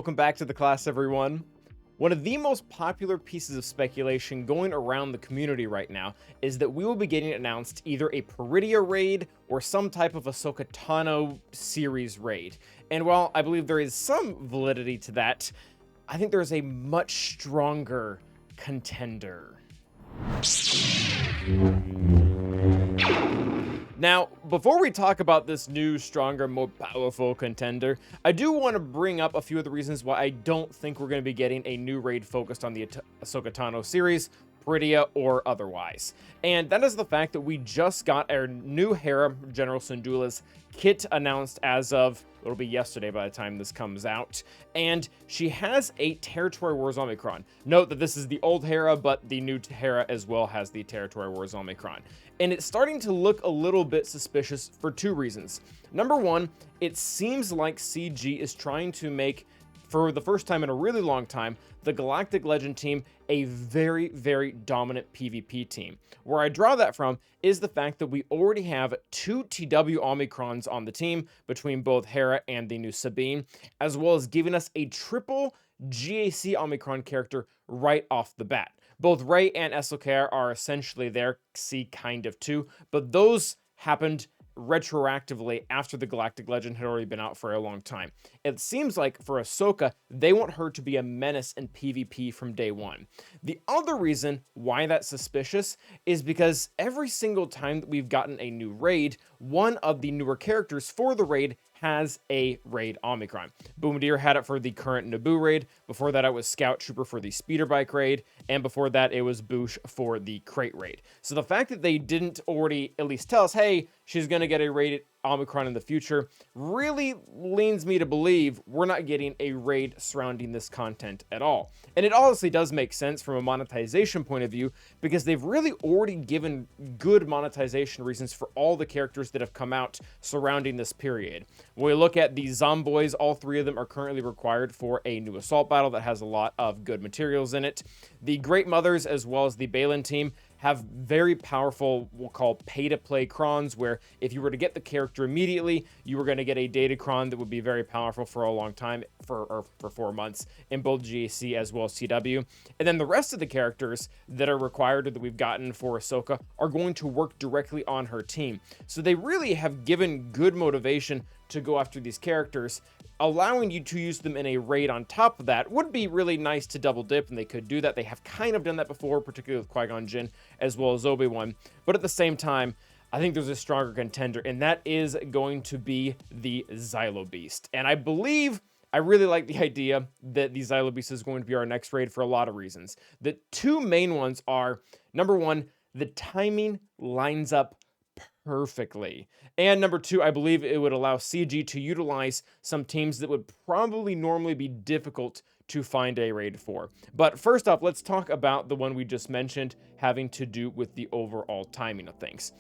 welcome back to the class, everyone. One of the most popular pieces of speculation going around the community right now is that we will be getting announced either a Peridia raid or some type of Ahsoka Tano series raid. And while I believe there is some validity to that, I think there's a much stronger contender. Now, before we talk about this new, stronger, more powerful contender, I do want to bring up a few of the reasons why I don't think we're going to be getting a new raid focused on the Ahsoka Tano series, Peridia or otherwise. And that is the fact that we just got our new Hera, General Syndulla's kit announced as of, it'll be yesterday by the time this comes out, and she has a Territory Wars Omicron. Note that this is the old Hera, but the new Hera as well has the Territory Wars Omicron. And it's starting to look a little bit suspicious for two reasons. Number one, it seems like CG is trying to make, for the first time in a really long time, the Galactic Legend team a very, very dominant PvP team. Where I draw that from is the fact that we already have two TW Omicrons on the team between both Hera and the new Sabine, as well as giving us a triple GAC Omicron character right off the bat. Both Rey and Ahsoka are essentially there, C kind of too, but those happened retroactively after the Galactic Legend had already been out for a long time. It seems like for Ahsoka, they want her to be a menace in PvP from day one. The other reason why that's suspicious is because every single time that we've gotten a new raid, one of the newer characters for the raid has a raid Omicron. Boomdir had it for the current Naboo raid. Before that, it was Scout Trooper for the Speeder Bike raid. And before that, it was Boosh for the Crate raid. So the fact that they didn't already at least tell us, hey, she's going to get a raid Omicron in the future, really leans me to believe we're not getting a raid surrounding this content at all. And it honestly does make sense from a monetization point of view, because they've really already given good monetization reasons for all the characters that have come out surrounding this period. When we look at the Zomboys, all three of them are currently required for a new assault battle that has a lot of good materials in it. The Great Mothers, as well as the Balin team, have very powerful, we'll call pay-to-play crons, where if you were to get the character immediately, you were going to get a data cron that would be very powerful for a long time, for 4 months, in both GAC as well as CW. And then the rest of the characters that are required that we've gotten for Ahsoka are going to work directly on her team. So they really have given good motivation to go after these characters. Allowing you to use them in a raid on top of that would be really nice to double dip, and they could do that. They have kind of done that before, particularly with Qui-Gon Jinn as well as Obi-Wan. But at the same time, I think there's a stronger contender, and that is going to be the Zillo Beast. And I believe, I really like the idea that the Zillo Beast is going to be our next raid for a lot of reasons. The two main ones are, number one, the timing lines up perfectly. And number two, I believe it would allow CG to utilize some teams that would probably normally be difficult to find a raid for. But first off, let's talk about the one we just mentioned, having to do with the overall timing of things.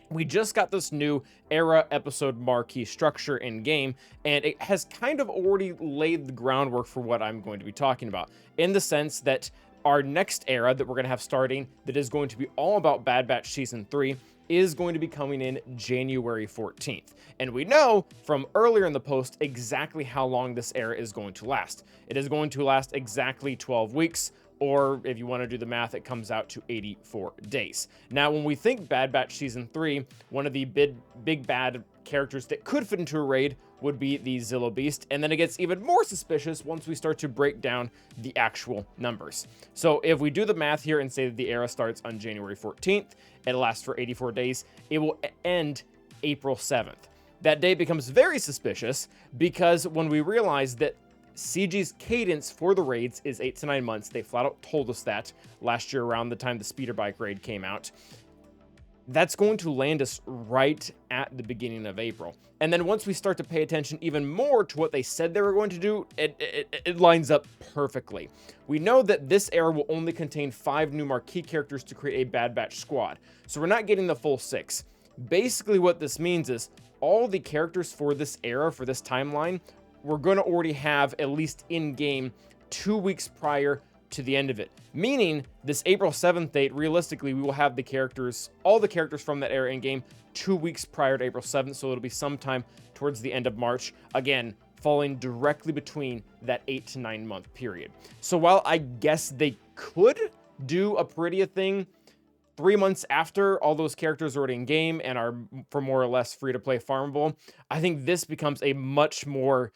We just got this new era episode marquee structure in game, and it has kind of already laid the groundwork for what I'm going to be talking about, in the sense that our next era that we're going to have starting, that is going to be all about Bad Batch Season 3, is going to be coming in January 14th. And we know from earlier in the post exactly how long this era is going to last. It is going to last exactly 12 weeks, or if you want to do the math, it comes out to 84 days. Now, when we think Bad Batch Season 3, one of the big bad characters that could fit into a raid would be the Zillo Beast, and then it gets even more suspicious once we start to break down the actual numbers. So if we do the math here and say that the era starts on January 14th, it lasts for 84 days, it will end April 7th. That day becomes very suspicious because when we realize that CG's cadence for the raids is 8 to 9 months, they flat out told us that last year around the time the Speeder Bike raid came out, that's going to land us right at the beginning of April. And then once we start to pay attention even more to what they said they were going to do, it lines up perfectly. We know that this era will only contain 5 new marquee characters to create a Bad Batch squad, so we're not getting the full 6. Basically what this means is all the characters for this era, for this timeline, we're going to already have at least in-game 2 weeks prior to the end of it. Meaning, this April 7th date, realistically, we will have the characters, all the characters from that era in-game 2 weeks prior to April 7th, so it'll be sometime towards the end of March. Again, falling directly between that 8 to 9 month period. So while I guess they could do a prettier thing 3 months after all those characters are already in game and are for more or less free to play farmable, I think this becomes a much more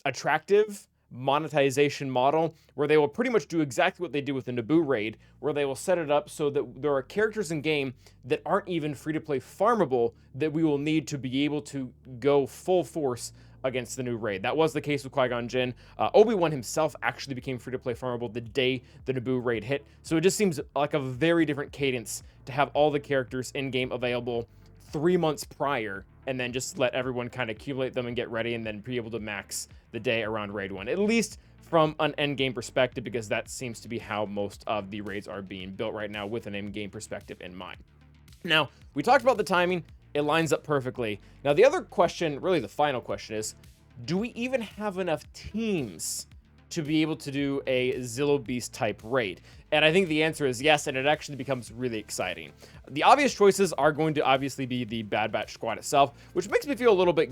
attractive monetization model where they will pretty much do exactly what they did with the Naboo raid, where they will set it up so that there are characters in game that aren't even free to play farmable that we will need to be able to go full force against the new raid. That was the case with Qui-Gon Jinn. Obi-Wan himself actually became free to play farmable the day the Naboo raid hit, so it just seems like a very different cadence to have all the characters in game available 3 months prior, and then just let everyone kind of accumulate them and get ready, and then be able to max the day around raid 1, at least from an end game perspective, because that seems to be how most of the raids are being built right now, with an end game perspective in mind. Now, we talked about the timing. It lines up perfectly. Now, the other question, really the final question, is do we even have enough teams to be able to do a Zillo Beast type raid? And I think the answer is yes, and it actually becomes really exciting. The obvious choices are going to obviously be the Bad Batch squad itself, which makes me feel a little bit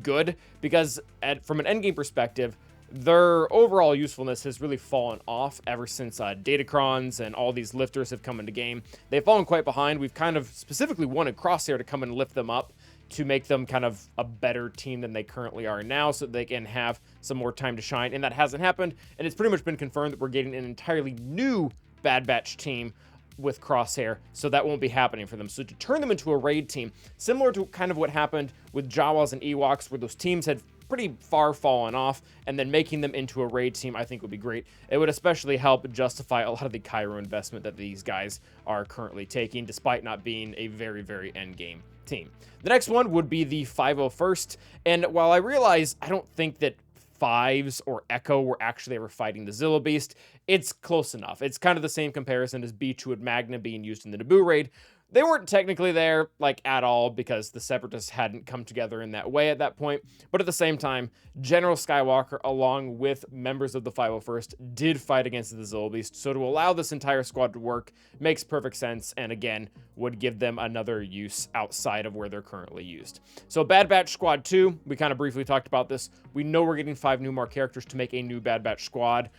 good, because from an endgame perspective, their overall usefulness has really fallen off ever since Datacrons and all these lifters have come into game. They've fallen quite behind. We've kind of specifically wanted Crosshair to come and lift them up to make them kind of a better team than they currently are now, so they can have some more time to shine, and that hasn't happened, and it's pretty much been confirmed that we're getting an entirely new Bad Batch team with Crosshair, so that won't be happening for them. So to turn them into a raid team, similar to kind of what happened with Jawas and Ewoks, where those teams had pretty far fallen off, and then making them into a raid team, I think would be great. It would especially help justify a lot of the Cairo investment that these guys are currently taking, despite not being a very, very end game team. The next one would be the 501st, and while I realize I don't think that Fives or Echo were actually ever fighting the Zillo Beast, it's close enough. It's kind of the same comparison as B2 and Magna being used in the Naboo raid. They weren't technically there, like, at all, because the Separatists hadn't come together in that way at that point. But at the same time, General Skywalker, along with members of the 501st, did fight against the Zillo Beast. So to allow this entire squad to work makes perfect sense, and again, would give them another use outside of where they're currently used. So Bad Batch Squad 2, we kind of briefly talked about this. We know we're getting 5 new more characters to make a new Bad Batch squad.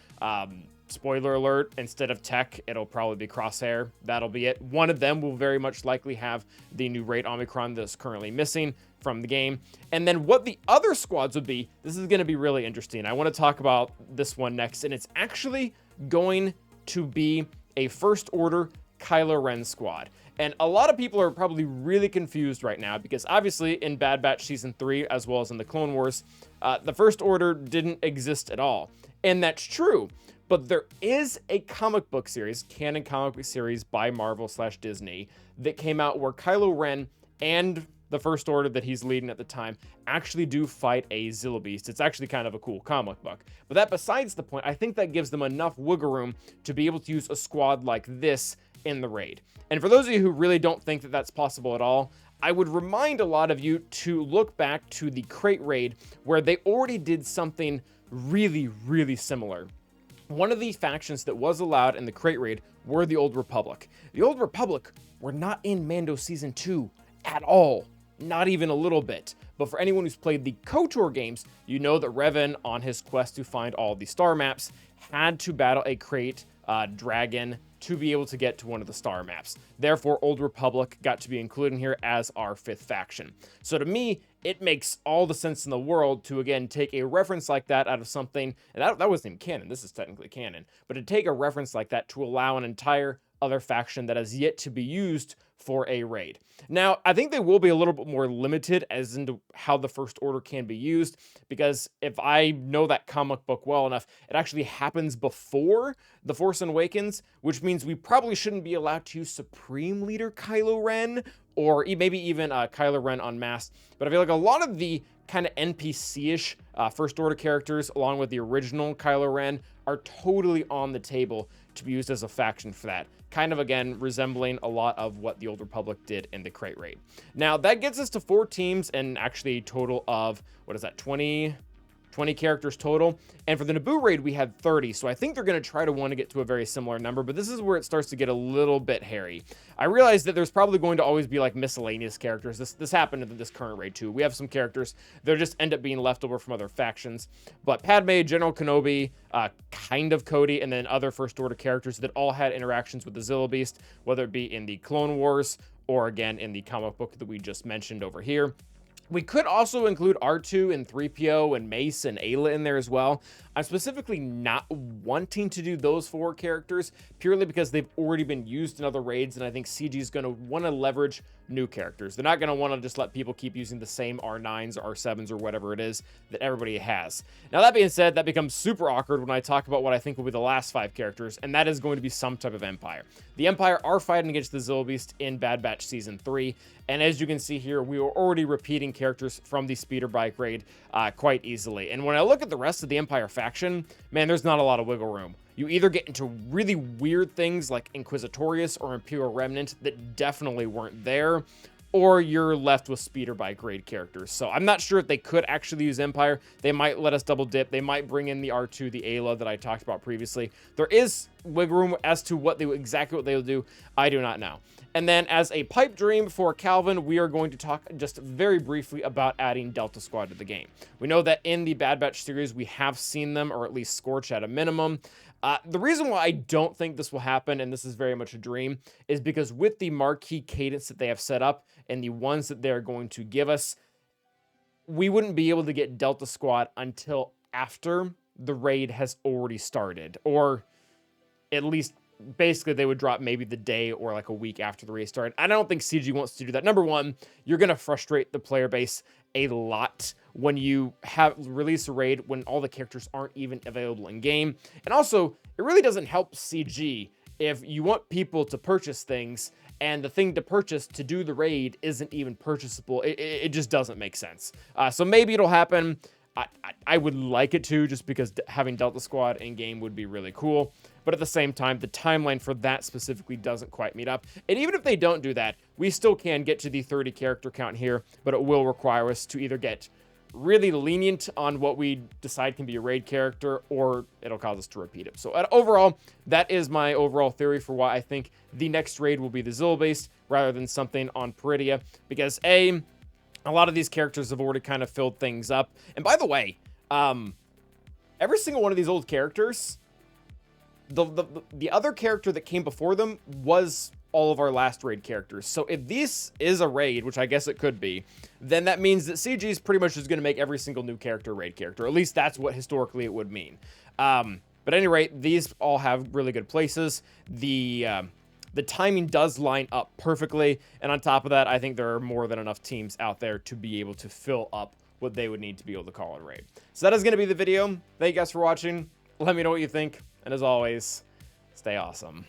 Spoiler alert, instead of Tech, it'll probably be Crosshair. That'll be it. One of them will very much likely have the new raid Omicron that's currently missing from the game. And then what the other squads would be, this is going to be really interesting. I want to talk about this one next, and it's actually going to be a First Order Kylo Ren squad. And a lot of people are probably really confused right now, because obviously in Bad Batch Season 3, as well as in the Clone Wars, the First Order didn't exist at all. And that's true. But there is a comic book series, canon comic book series by Marvel/Disney, that came out where Kylo Ren and the First Order that he's leading at the time actually do fight a Zillo Beast. It's actually kind of a cool comic book. But that besides the point, I think that gives them enough wiggle room to be able to use a squad like this in the raid. And for those of you who really don't think that that's possible at all, I would remind a lot of you to look back to the Crate raid, where they already did something really, really similar. One of the factions that was allowed in the Crate raid were the Old Republic. The Old Republic were not in Mando Season 2 at all. Not even a little bit. But for anyone who's played the KOTOR games, you know that Revan, on his quest to find all the star maps, had to battle a Crate dragon to be able to get to one of the star maps. Therefore, Old Republic got to be included here as our 5th faction. So to me, it makes all the sense in the world to, again, take a reference like that out of something, and that wasn't even canon, this is technically canon, but to take a reference like that to allow an entire other faction that has yet to be used for a raid. Now, I think they will be a little bit more limited as into how the First Order can be used, because if I know that comic book well enough, it actually happens before The Force Awakens, which means we probably shouldn't be allowed to use Supreme Leader Kylo Ren, or maybe even Kylo Ren Unmasked. But I feel like a lot of the kind of NPC-ish First Order characters, along with the original Kylo Ren, are totally on the table to be used as a faction for that. Kind of, again, resembling a lot of what the Old Republic did in the Crate raid. Now, that gets us to 4 teams and actually a total of, 20 20 characters total. And for the Naboo raid, we had 30. So I think they're going to try to want to get to a very similar number, but this is where it starts to get a little bit hairy. I realize that there's probably going to always be like miscellaneous characters. This happened in this current raid too. We have some characters that just end up being left over from other factions, but Padme, General Kenobi, kind of Cody, and then other First Order characters that all had interactions with the Zillo Beast, whether it be in the Clone Wars or again in the comic book that we just mentioned over here. We could also include R2 and 3PO and Mace and Ayla in there as well. I'm specifically not wanting to do those 4 characters purely because they've already been used in other raids, and I think CG is going to want to leverage new characters. They're not going to want to just let people keep using the same R9s or R7s or whatever it is that everybody has. Now, that being said, that becomes super awkward when I talk about what I think will be the last 5 characters, and that is going to be some type of Empire. The Empire are fighting against the Zillo Beast in Bad Batch Season 3, and as you can see here, we are already repeating characters from the speeder bike raid quite easily. And when I look at the rest of the Empire faction, man, there's not a lot of wiggle room. You either get into really weird things like Inquisitorius or Imperial Remnant that definitely weren't there, or you're left with speeder bike raid characters. So I'm not sure if they could actually use Empire. They might let us double dip. They might bring in the R2, the Ayla that I talked about previously. There is wiggle room as to exactly what they will do. I do not know. And then as a pipe dream for Calvin, we are going to talk just very briefly about adding Delta Squad to the game. We know that in the Bad Batch series, we have seen them, or at least Scorch at a minimum. The reason why I don't think this will happen, and this is very much a dream, is because with the marquee cadence that they have set up and the ones that they're going to give us, we wouldn't be able to get Delta Squad until after the raid has already started, or at least basically they would drop maybe the day or like a week after the raid started. I don't think CG wants to do that. Number one, you're going to frustrate the player base a lot when you have release a raid when all the characters aren't even available in game. And also, it really doesn't help CG if you want people to purchase things and the thing to purchase to do the raid isn't even purchasable. It just doesn't make sense. So maybe it'll happen. I would like it to, just because having Delta Squad in game would be really cool. But at the same time, the timeline for that specifically doesn't quite meet up. And even if they don't do that, we still can get to the 30 character count here, but it will require us to either get really lenient on what we decide can be a raid character, or it'll cause us to repeat it. So overall, that is my overall theory for why I think the next raid will be the Zillo-based rather than something on Peridia, because a lot of these characters have already kind of filled things up. And by the way, every single one of these old characters, the other character that came before them was all of our last raid characters. So if this is a raid, which I guess it could be, then that means that CG is pretty much just going to make every single new character raid character. At least that's what historically it would mean. But at any rate, these all have really good places. The timing does line up perfectly. And on top of that, I think there are more than enough teams out there to be able to fill up what they would need to be able to call it a raid. So that is going to be the video. Thank you guys for watching. Let me know what you think. And as always, stay awesome.